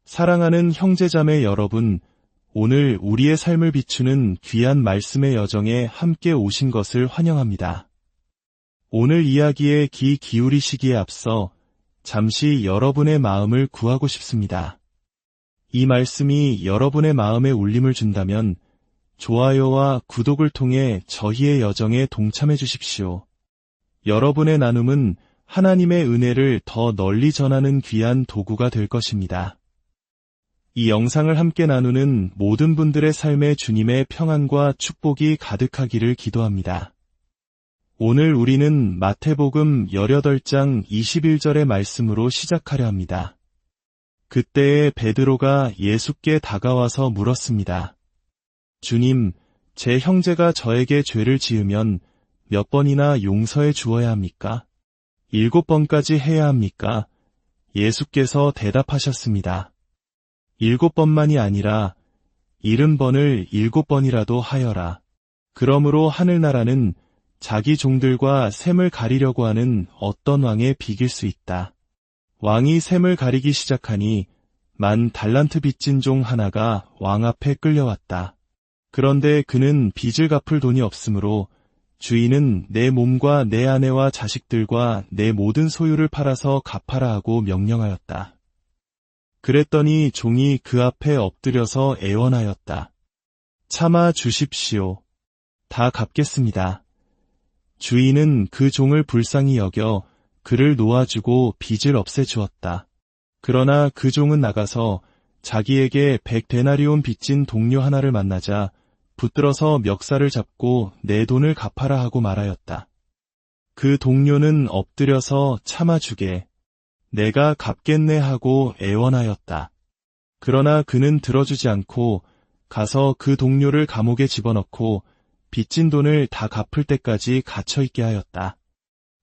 사랑하는 형제자매 여러분, 오늘 우리의 삶을 비추는 귀한 말씀의 여정에 함께 오신 것을 환영합니다. 오늘 이야기에 귀 기울이시기에 앞서 잠시 여러분의 마음을 구하고 싶습니다. 이 말씀이 여러분의 마음에 울림을 준다면 좋아요와 구독을 통해 저희의 여정에 동참해 주십시오. 여러분의 나눔은 하나님의 은혜를 더 널리 전하는 귀한 도구가 될 것입니다. 이 영상을 함께 나누는 모든 분들의 삶에 주님의 평안과 축복이 가득하기를 기도합니다. 오늘 우리는 마태복음 18장 21절의 말씀으로 시작하려 합니다. 그때에 베드로가 예수께 다가와서 물었습니다. 주님, 제 형제가 저에게 죄를 지으면 몇 번이나 용서해 주어야 합니까? 7번까지 해야 합니까? 예수께서 대답하셨습니다. 7번만이 아니라 70번을 7번이라도 하여라. 그러므로 하늘나라는 자기 종들과 셈을 가리려고 하는 어떤 왕에 비길 수 있다. 왕이 셈을 가리기 시작하니 10달란트 빚진 종 하나가 왕 앞에 끌려왔다. 그런데 그는 빚을 갚을 돈이 없으므로 주인은 내 몸과 내 아내와 자식들과 내 모든 소유를 팔아서 갚아라 하고 명령하였다. 그랬더니 종이 그 앞에 엎드려서 애원하였다. 참아 주십시오. 다 갚겠습니다. 주인은 그 종을 불쌍히 여겨 그를 놓아주고 빚을 없애주었다. 그러나 그 종은 나가서 자기에게 100데나리온 빚진 동료 하나를 만나자 붙들어서 멱살을 잡고 내 돈을 갚아라 하고 말하였다. 그 동료는 엎드려서 참아주게. 내가 갚겠네 하고 애원하였다. 그러나 그는 들어주지 않고 가서 그 동료를 감옥에 집어넣고 빚진 돈을 다 갚을 때까지 갇혀있게 하였다.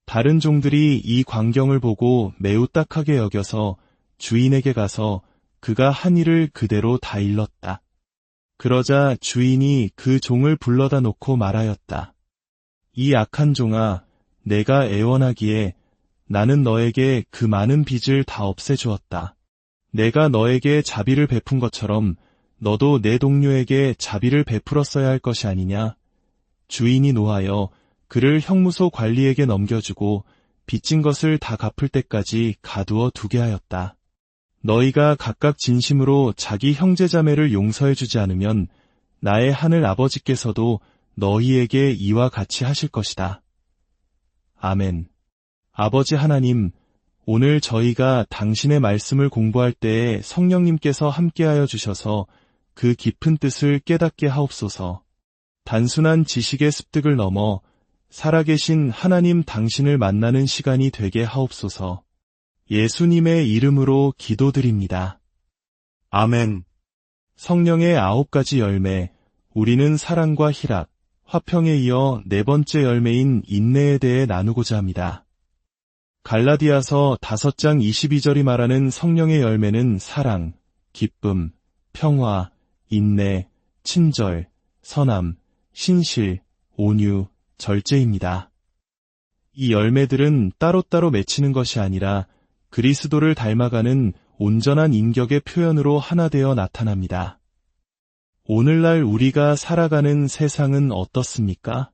다른 종들이 이 광경을 보고 매우 딱하게 여겨서 주인에게 가서 그가 한 일을 그대로 다 일렀다. 그러자 주인이 그 종을 불러다 놓고 말하였다. 이 악한 종아, 내가 애원하기에 나는 너에게 그 많은 빚을 다 없애주었다. 내가 너에게 자비를 베푼 것처럼 너도 내 동료에게 자비를 베풀었어야 할 것이 아니냐? 주인이 노하여 그를 형무소 관리에게 넘겨주고 빚진 것을 다 갚을 때까지 가두어 두게 하였다. 너희가 각각 진심으로 자기 형제자매를 용서해주지 않으면 나의 하늘 아버지께서도 너희에게 이와 같이 하실 것이다. 아멘. 아버지 하나님, 오늘 저희가 당신의 말씀을 공부할 때에 성령님께서 함께하여 주셔서 그 깊은 뜻을 깨닫게 하옵소서. 단순한 지식의 습득을 넘어 살아계신 하나님 당신을 만나는 시간이 되게 하옵소서. 예수님의 이름으로 기도드립니다. 아멘. 성령의 9가지 열매, 우리는 사랑과 희락, 화평에 이어 4번째 열매인 인내에 대해 나누고자 합니다. 갈라디아서 5장 22절이 말하는 성령의 열매는 사랑, 기쁨, 평화, 인내, 친절, 선함, 신실, 온유, 절제입니다. 이 열매들은 따로따로 맺히는 것이 아니라 그리스도를 닮아가는 온전한 인격의 표현으로 하나 되어 나타납니다. 오늘날 우리가 살아가는 세상은 어떻습니까?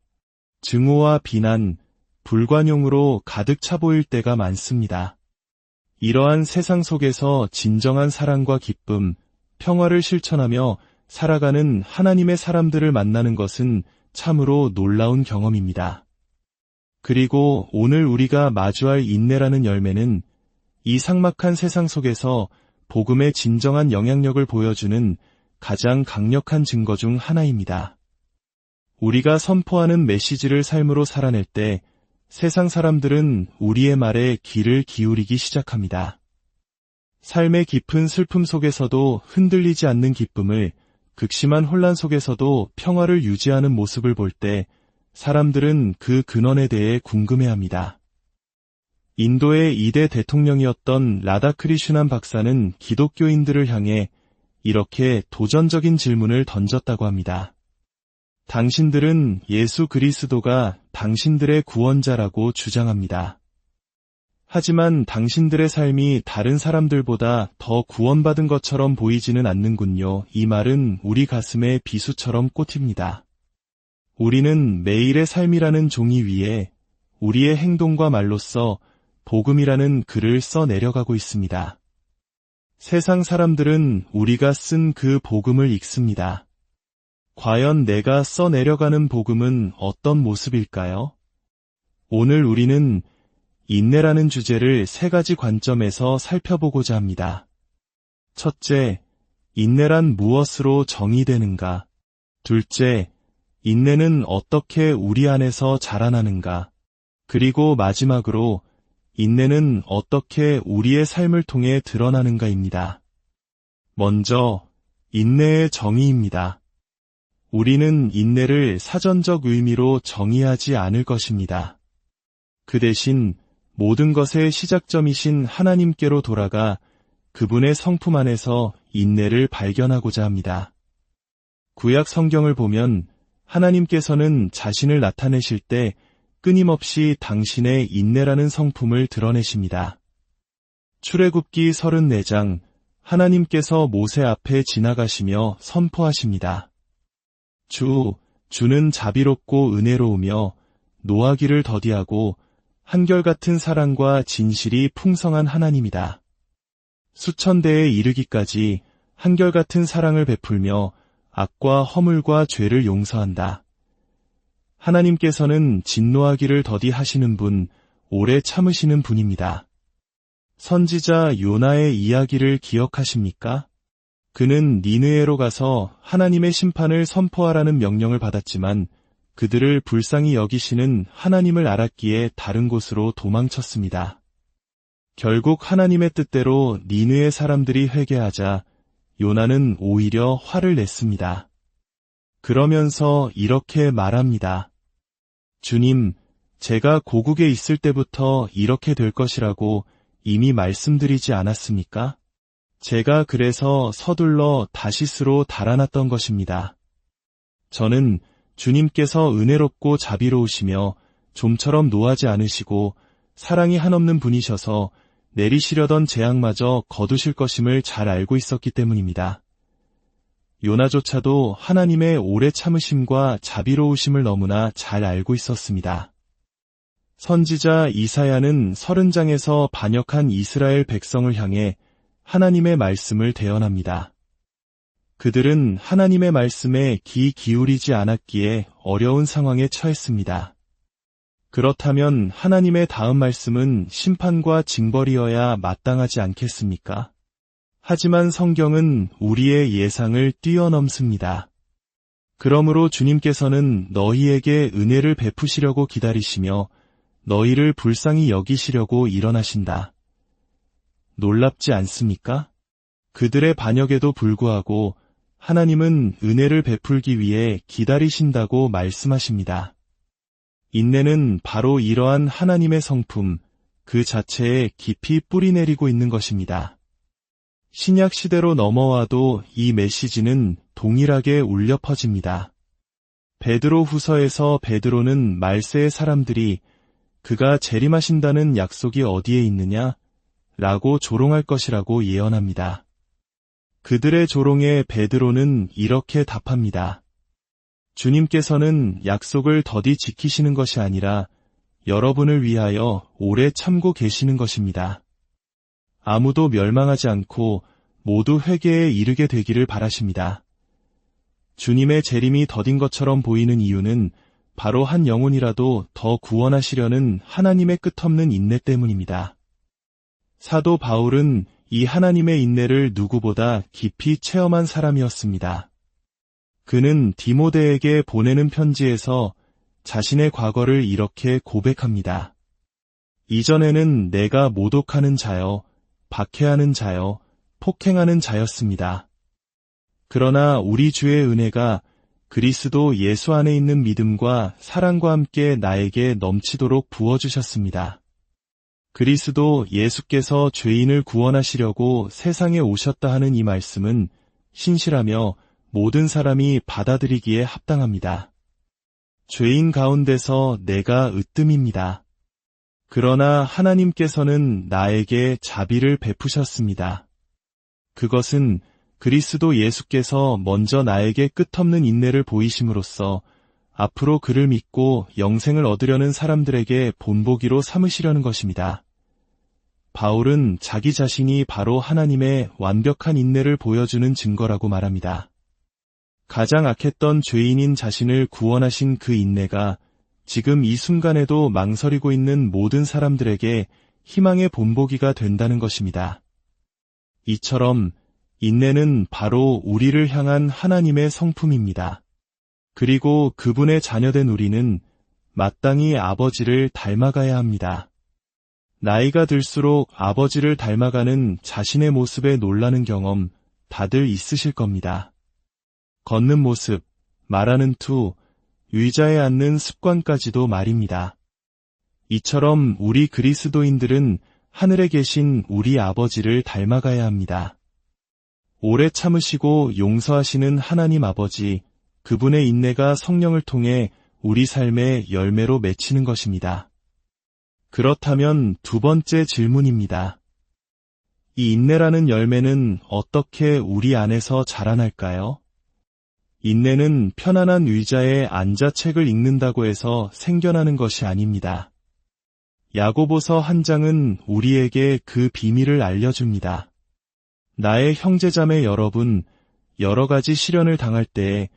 증오와 비난, 불관용으로 가득 차 보일 때가 많습니다. 이러한 세상 속에서 진정한 사랑과 기쁨, 평화를 실천하며 살아가는 하나님의 사람들을 만나는 것은 참으로 놀라운 경험입니다. 그리고 오늘 우리가 마주할 인내라는 열매는 이 삭막한 세상 속에서 복음의 진정한 영향력을 보여주는 가장 강력한 증거 중 하나입니다. 우리가 선포하는 메시지를 삶으로 살아낼 때 세상 사람들은 우리의 말에 귀를 기울이기 시작합니다. 삶의 깊은 슬픔 속에서도 흔들리지 않는 기쁨을, 극심한 혼란 속에서도 평화를 유지하는 모습을 볼 때 사람들은 그 근원에 대해 궁금해합니다. 인도의 2대 대통령이었던 라다크리슈난 박사는 기독교인들을 향해 이렇게 도전적인 질문을 던졌다고 합니다. 당신들은 예수 그리스도가 당신들의 구원자라고 주장합니다. 하지만 당신들의 삶이 다른 사람들보다 더 구원받은 것처럼 보이지는 않는군요. 이 말은 우리 가슴에 비수처럼 꽂힙니다. 우리는 매일의 삶이라는 종이 위에 우리의 행동과 말로써 복음이라는 글을 써 내려가고 있습니다. 세상 사람들은 우리가 쓴 그 복음을 읽습니다. 과연 내가 써 내려가는 복음은 어떤 모습일까요? 오늘 우리는 인내라는 주제를 세 가지 관점에서 살펴보고자 합니다. 첫째, 인내란 무엇으로 정의되는가? 둘째, 인내는 어떻게 우리 안에서 자라나는가? 그리고 마지막으로, 인내는 어떻게 우리의 삶을 통해 드러나는가입니다. 먼저, 인내의 정의입니다. 우리는 인내를 사전적 의미로 정의하지 않을 것입니다. 그 대신 모든 것의 시작점이신 하나님께로 돌아가 그분의 성품 안에서 인내를 발견하고자 합니다. 구약 성경을 보면 하나님께서는 자신을 나타내실 때 끊임없이 당신의 인내라는 성품을 드러내십니다. 출애굽기 34장, 하나님께서 모세 앞에 지나가시며 선포하십니다. 주는 자비롭고 은혜로우며 노하기를 더디하고 한결같은 사랑과 진실이 풍성한 하나님이다. 수천 대에 이르기까지 한결같은 사랑을 베풀며 악과 허물과 죄를 용서한다. 하나님께서는 진노하기를 더디하시는 분, 오래 참으시는 분입니다. 선지자 요나의 이야기를 기억하십니까? 그는 니느웨로 가서 하나님의 심판을 선포하라는 명령을 받았지만 그들을 불쌍히 여기시는 하나님을 알았기에 다른 곳으로 도망쳤습니다. 결국 하나님의 뜻대로 니느웨 사람들이 회개하자 요나는 오히려 화를 냈습니다. 그러면서 이렇게 말합니다. 주님, 제가 고국에 있을 때부터 이렇게 될 것이라고 이미 말씀드리지 않았습니까? 제가 그래서 서둘러 다시스로 달아났던 것입니다. 저는 주님께서 은혜롭고 자비로우시며 좀처럼 노하지 않으시고 사랑이 한없는 분이셔서 내리시려던 재앙마저 거두실 것임을 잘 알고 있었기 때문입니다. 요나조차도 하나님의 오래 참으심과 자비로우심을 너무나 잘 알고 있었습니다. 선지자 이사야는 30장에서 반역한 이스라엘 백성을 향해 하나님의 말씀을 대언합니다. 그들은 하나님의 말씀에 귀 기울이지 않았기에 어려운 상황에 처했습니다. 그렇다면 하나님의 다음 말씀은 심판과 징벌이어야 마땅하지 않겠습니까? 하지만 성경은 우리의 예상을 뛰어넘습니다. 그러므로 주님께서는 너희에게 은혜를 베푸시려고 기다리시며 너희를 불쌍히 여기시려고 일어나신다. 놀랍지 않습니까? 그들의 반역에도 불구하고 하나님은 은혜를 베풀기 위해 기다리신다고 말씀하십니다. 인내는 바로 이러한 하나님의 성품, 그 자체에 깊이 뿌리내리고 있는 것입니다. 신약 시대로 넘어와도 이 메시지는 동일하게 울려 퍼집니다. 베드로 후서에서 베드로는 말세의 사람들이 그가 재림하신다는 약속이 어디에 있느냐? 라고 조롱할 것이라고 예언합니다. 그들의 조롱에 베드로는 이렇게 답합니다. 주님께서는 약속을 더디 지키시는 것이 아니라 여러분을 위하여 오래 참고 계시는 것입니다. 아무도 멸망하지 않고 모두 회개에 이르게 되기를 바라십니다. 주님의 재림이 더딘 것처럼 보이는 이유는 바로 한 영혼이라도 더 구원하시려는 하나님의 끝없는 인내 때문입니다. 사도 바울은 이 하나님의 인내를 누구보다 깊이 체험한 사람이었습니다. 그는 디모데에게 보내는 편지에서 자신의 과거를 이렇게 고백합니다. 이전에는 내가 모독하는 자여, 박해하는 자여, 폭행하는 자였습니다. 그러나 우리 주의 은혜가 그리스도 예수 안에 있는 믿음과 사랑과 함께 나에게 넘치도록 부어주셨습니다. 그리스도 예수께서 죄인을 구원하시려고 세상에 오셨다 하는 이 말씀은 신실하며 모든 사람이 받아들이기에 합당합니다. 죄인 가운데서 내가 으뜸입니다. 그러나 하나님께서는 나에게 자비를 베푸셨습니다. 그것은 그리스도 예수께서 먼저 나에게 끝없는 인내를 보이심으로써 앞으로 그를 믿고 영생을 얻으려는 사람들에게 본보기로 삼으시려는 것입니다. 바울은 자기 자신이 바로 하나님의 완벽한 인내를 보여주는 증거라고 말합니다. 가장 악했던 죄인인 자신을 구원하신 그 인내가 지금 이 순간에도 망설이고 있는 모든 사람들에게 희망의 본보기가 된다는 것입니다. 이처럼 인내는 바로 우리를 향한 하나님의 성품입니다. 그리고 그분의 자녀된 우리는 마땅히 아버지를 닮아가야 합니다. 나이가 들수록 아버지를 닮아가는 자신의 모습에 놀라는 경험 다들 있으실 겁니다. 걷는 모습, 말하는 투, 의자에 앉는 습관까지도 말입니다. 이처럼 우리 그리스도인들은 하늘에 계신 우리 아버지를 닮아가야 합니다. 오래 참으시고 용서하시는 하나님 아버지, 그분의 인내가 성령을 통해 우리 삶의 열매로 맺히는 것입니다. 그렇다면 두 번째 질문입니다. 이 인내라는 열매는 어떻게 우리 안에서 자라날까요? 인내는 편안한 의자에 앉아 책을 읽는다고 해서 생겨나는 것이 아닙니다. 야고보서 한 장은 우리에게 그 비밀을 알려줍니다. 나의 형제자매 여러분, 여러 가지 시련을 당할 때에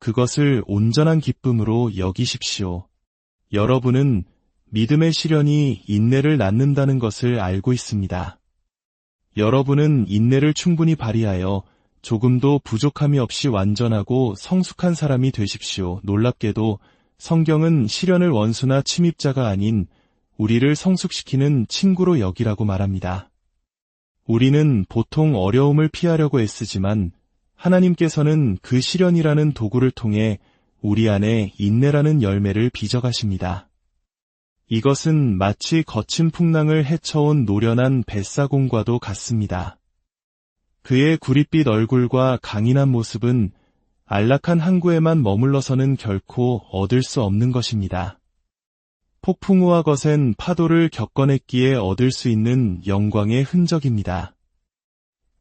그것을 온전한 기쁨으로 여기십시오. 여러분은 믿음의 시련이 인내를 낳는다는 것을 알고 있습니다. 여러분은 인내를 충분히 발휘하여 조금도 부족함이 없이 완전하고 성숙한 사람이 되십시오. 놀랍게도 성경은 시련을 원수나 침입자가 아닌 우리를 성숙시키는 친구로 여기라고 말합니다. 우리는 보통 어려움을 피하려고 애쓰지만 하나님께서는 그 시련이라는 도구를 통해 우리 안에 인내라는 열매를 빚어가십니다. 이것은 마치 거친 풍랑을 헤쳐온 노련한 뱃사공과도 같습니다. 그의 구릿빛 얼굴과 강인한 모습은 안락한 항구에만 머물러서는 결코 얻을 수 없는 것입니다. 폭풍우와 거센 파도를 겪어냈기에 얻을 수 있는 영광의 흔적입니다.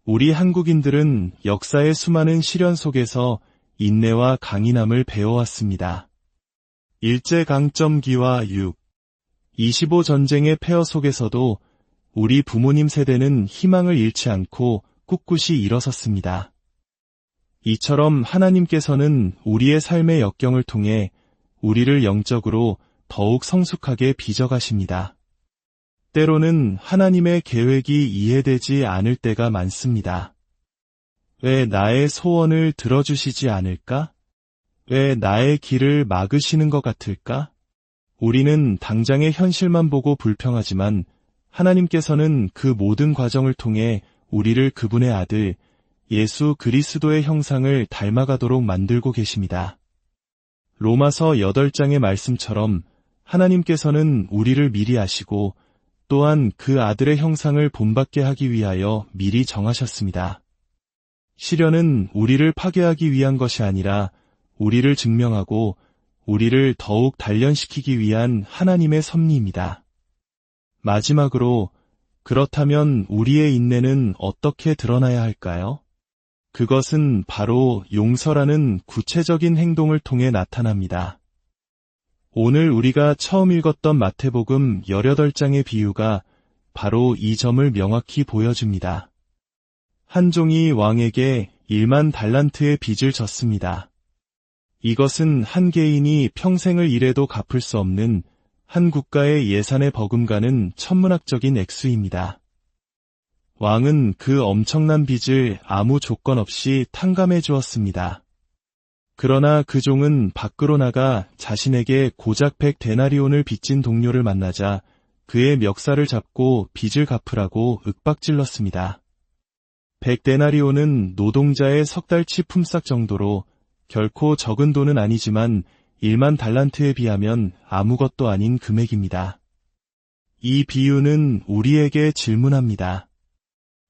우리 한국인들은 역사의 수많은 시련 속에서 인내와 강인함을 배워왔습니다. 일제강점기와 6.25 전쟁의 폐허 속에서도 우리 부모님 세대는 희망을 잃지 않고 꿋꿋이 일어섰습니다. 이처럼 하나님께서는 우리의 삶의 역경을 통해 우리를 영적으로 더욱 성숙하게 빚어가십니다. 때로는 하나님의 계획이 이해되지 않을 때가 많습니다. 왜 나의 소원을 들어주시지 않을까? 왜 나의 길을 막으시는 것 같을까? 우리는 당장의 현실만 보고 불평하지만 하나님께서는 그 모든 과정을 통해 우리를 그분의 아들 예수 그리스도의 형상을 닮아가도록 만들고 계십니다. 로마서 8장의 말씀처럼 하나님께서는 우리를 미리 아시고 또한 그 아들의 형상을 본받게 하기 위하여 미리 정하셨습니다. 시련은 우리를 파괴하기 위한 것이 아니라 우리를 증명하고 우리를 더욱 단련시키기 위한 하나님의 섭리입니다. 마지막으로 그렇다면 우리의 인내는 어떻게 드러나야 할까요? 그것은 바로 용서라는 구체적인 행동을 통해 나타납니다. 오늘 우리가 처음 읽었던 마태복음 18장의 비유가 바로 이 점을 명확히 보여줍니다. 한 종이 왕에게 1만 달란트의 빚을 졌습니다. 이것은 한 개인이 평생을 일해도 갚을 수 없는 한 국가의 예산에 버금가는 천문학적인 액수입니다. 왕은 그 엄청난 빚을 아무 조건 없이 탕감해 주었습니다. 그러나 그 종은 밖으로 나가 자신에게 고작 100데나리온을 빚진 동료를 만나자 그의 멱살을 잡고 빚을 갚으라고 윽박질렀습니다. 100데나리온은 노동자의 석 달치 품삯 정도로 결코 적은 돈은 아니지만 1만 달란트에 비하면 아무것도 아닌 금액입니다. 이 비유는 우리에게 질문합니다.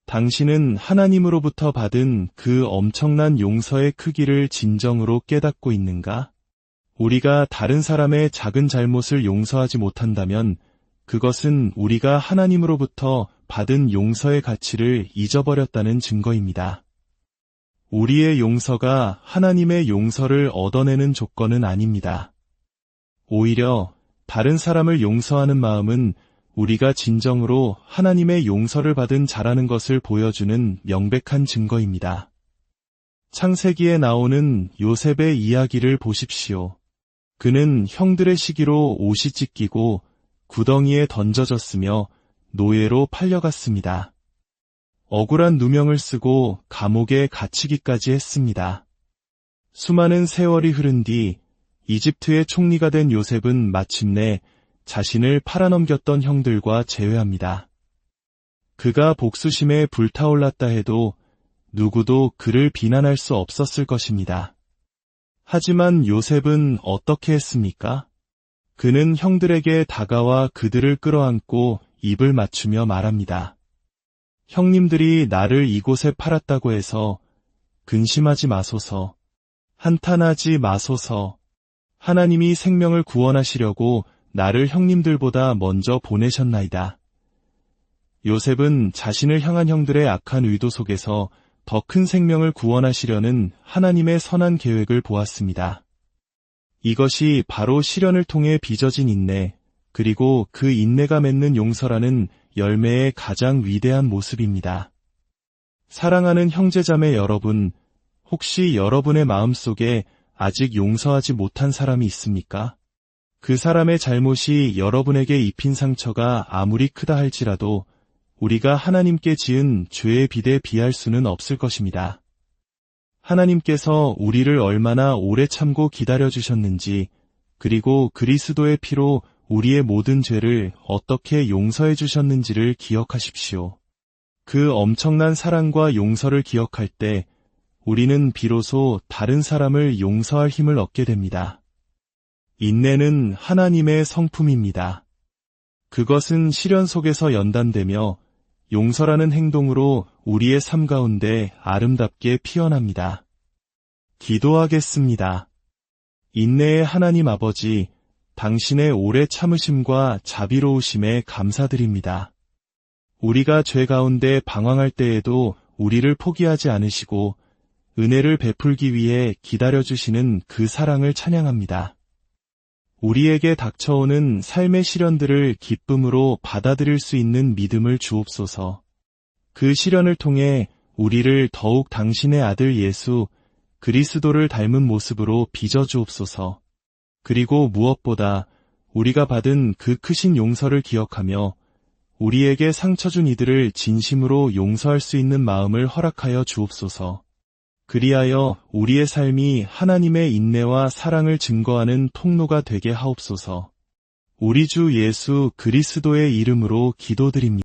당신은 하나님으로부터 받은 그 엄청난 용서의 크기를 진정으로 깨닫고 있는가? 우리가 다른 사람의 작은 잘못을 용서하지 못한다면 그것은 우리가 하나님으로부터 받은 용서의 가치를 잊어버렸다는 증거입니다. 우리의 용서가 하나님의 용서를 얻어내는 조건은 아닙니다. 오히려 다른 사람을 용서하는 마음은 우리가 진정으로 하나님의 용서를 받은 자라는 것을 보여주는 명백한 증거입니다. 창세기에 나오는 요셉의 이야기를 보십시오. 그는 형들의 시기로 옷이 찢기고 구덩이에 던져졌으며 노예로 팔려갔습니다. 억울한 누명을 쓰고 감옥에 갇히기까지 했습니다. 수많은 세월이 흐른 뒤 이집트의 총리가 된 요셉은 마침내 자신을 팔아넘겼던 형들과 재회합니다. 그가 복수심에 불타올랐다 해도 누구도 그를 비난할 수 없었을 것입니다. 하지만 요셉은 어떻게 했습니까? 그는 형들에게 다가와 그들을 끌어안고 입을 맞추며 말합니다. 형님들이 나를 이곳에 팔았다고 해서 근심하지 마소서, 한탄하지 마소서. 하나님이 생명을 구원하시려고 나를 형님들보다 먼저 보내셨나이다. 요셉은 자신을 향한 형들의 악한 의도 속에서 더 큰 생명을 구원하시려는 하나님의 선한 계획을 보았습니다. 이것이 바로 시련을 통해 빚어진 인내, 그리고 그 인내가 맺는 용서라는 열매의 가장 위대한 모습입니다. 사랑하는 형제자매 여러분, 혹시 여러분의 마음속에 아직 용서하지 못한 사람이 있습니까? 그 사람의 잘못이 여러분에게 입힌 상처가 아무리 크다 할지라도 우리가 하나님께 지은 죄의 빚에 비할 수는 없을 것입니다. 하나님께서 우리를 얼마나 오래 참고 기다려주셨는지, 그리고 그리스도의 피로 우리의 모든 죄를 어떻게 용서해 주셨는지를 기억하십시오. 그 엄청난 사랑과 용서를 기억할 때 우리는 비로소 다른 사람을 용서할 힘을 얻게 됩니다. 인내는 하나님의 성품입니다. 그것은 시련 속에서 연단되며 용서라는 행동으로 우리의 삶 가운데 아름답게 피어납니다. 기도하겠습니다. 인내의 하나님 아버지, 당신의 오래 참으심과 자비로우심에 감사드립니다. 우리가 죄 가운데 방황할 때에도 우리를 포기하지 않으시고 은혜를 베풀기 위해 기다려주시는 그 사랑을 찬양합니다. 우리에게 닥쳐오는 삶의 시련들을 기쁨으로 받아들일 수 있는 믿음을 주옵소서. 그 시련을 통해 우리를 더욱 당신의 아들 예수 그리스도를 닮은 모습으로 빚어주옵소서. 그리고 무엇보다 우리가 받은 그 크신 용서를 기억하며 우리에게 상처 준 이들을 진심으로 용서할 수 있는 마음을 허락하여 주옵소서. 그리하여 우리의 삶이 하나님의 인내와 사랑을 증거하는 통로가 되게 하옵소서. 우리 주 예수 그리스도의 이름으로 기도드립니다.